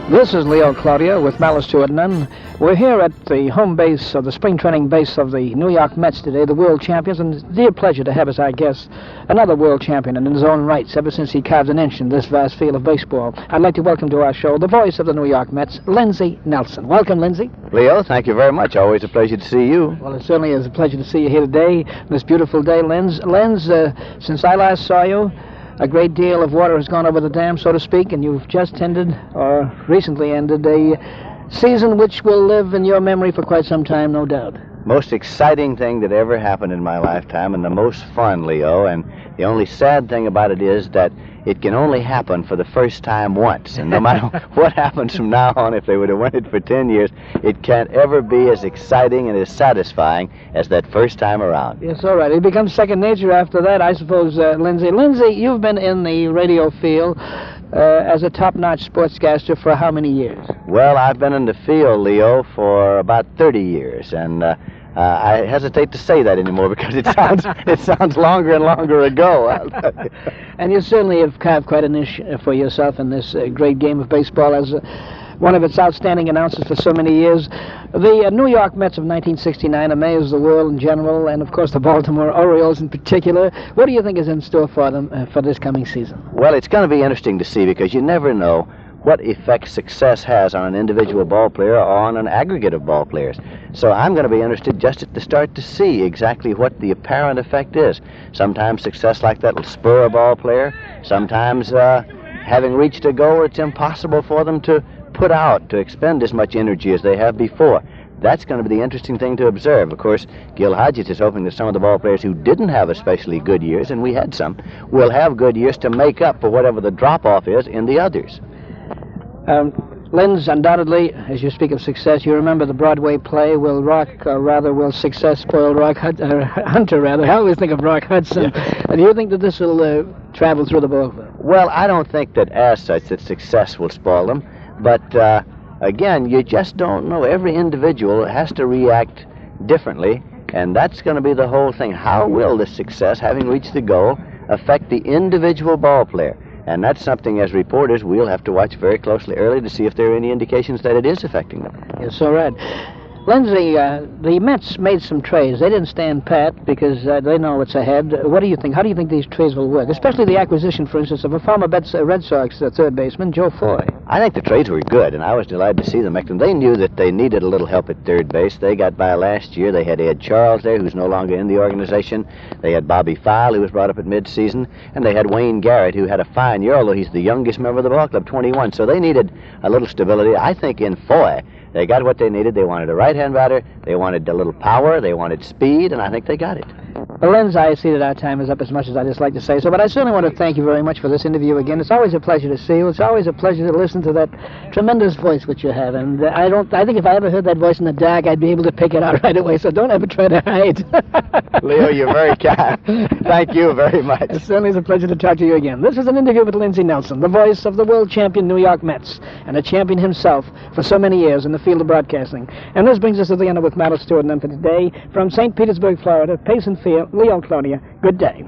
This is Leo Cloutier with Malice to It None. We're here at the home base of the spring training base of the New York Mets today, the world champions, and it's a dear pleasure to have as our guest another world champion in his own rights ever since he carved an inch in this vast field of baseball. I'd like to welcome to our show the voice of the New York Mets, Lindsey Nelson. Welcome, Lindsey. Leo, thank you very much. Always a pleasure to see you. Well, it certainly is a pleasure to see you here today, this beautiful day, Linz. Since I last saw you, a great deal of water has gone over the dam, so to speak, and you've just ended, or recently ended, a season which will live in your memory for quite some time, no doubt. Most exciting thing that ever happened in my lifetime, and the most fun, Leo, and the only sad thing about it is that it can only happen for the first time once, and no matter what happens from now on, if they would have won it for 10 years, it can't ever be as exciting and as satisfying as that first time around. Yes, all right. It becomes second nature after that, I suppose, Lindsey. Lindsey, you've been in the radio field as a top-notch sportscaster for how many years? Well, I've been in the field, Leo, for about 30 years, and I hesitate to say that anymore because it sounds longer and longer ago. And you certainly have carved quite a niche for yourself in this great game of baseball as one of its outstanding announcers for so many years. The New York Mets of 1969 amazed the world in general, and of course the Baltimore Orioles in particular. What do you think is in store for them for this coming season? Well, it's going to be interesting to see because you never know what effect success has on an individual ball player or on an aggregate of ball players. So I'm going to be interested just at the start to see exactly what the apparent effect is. Sometimes success like that will spur a ball player. Sometimes having reached a goal, it's impossible for them to put out, to expend as much energy as they have before. That's going to be the interesting thing to observe. Of course, Gil Hodges is hoping that some of the ball players who didn't have especially good years, and we had some, will have good years to make up for whatever the drop-off is in the others. Linz, undoubtedly, as you speak of success, you remember the Broadway play, Will Success Spoil Rock Hunter, rather. I always think of Rock Hudson. Yeah. Do you think that this will travel through the ball club? Well, I don't think that as such that success will spoil them, but again, you just don't know. Every individual has to react differently, and that's going to be the whole thing. How will the success, having reached the goal, affect the individual ball player? And that's something, as reporters, we'll have to watch very closely early to see if there are any indications that it is affecting them. Yes, all right. Lindsey, the Mets made some trades. They didn't stand pat because they know what's ahead. What do you think? How do you think these trades will work? Especially the acquisition, for instance, of a former Red Sox third baseman, Joe Foy. I think the trades were good, and I was delighted to see them make them. They knew that they needed a little help at third base. They got by last year. They had Ed Charles there, who's no longer in the organization. They had Bobby File, who was brought up at midseason. And they had Wayne Garrett, who had a fine year, although he's the youngest member of the ball club, 21. So they needed a little stability. I think in Foy, they got what they needed. They wanted a right-hand batter. They wanted a little power. They wanted speed, and I think they got it. Well, Linz, I see that our time is up as much as I just like to say so, but I certainly want to thank you very much for this interview again. It's always a pleasure to see you. It's always a pleasure to listen to that tremendous voice which you have, and I think if I ever heard that voice in the dark, I'd be able to pick it out right away, so don't ever try to hide. Leo, you're very kind. Thank you very much. It certainly is a pleasure to talk to you again. This is an interview with Lindsey Nelson, the voice of the world champion New York Mets, and a champion himself for so many years in the field of broadcasting. And this brings us to the end of with Malice to It None for today. From St. Petersburg, Florida, Pace and Field, Leo Cloutier. Good day.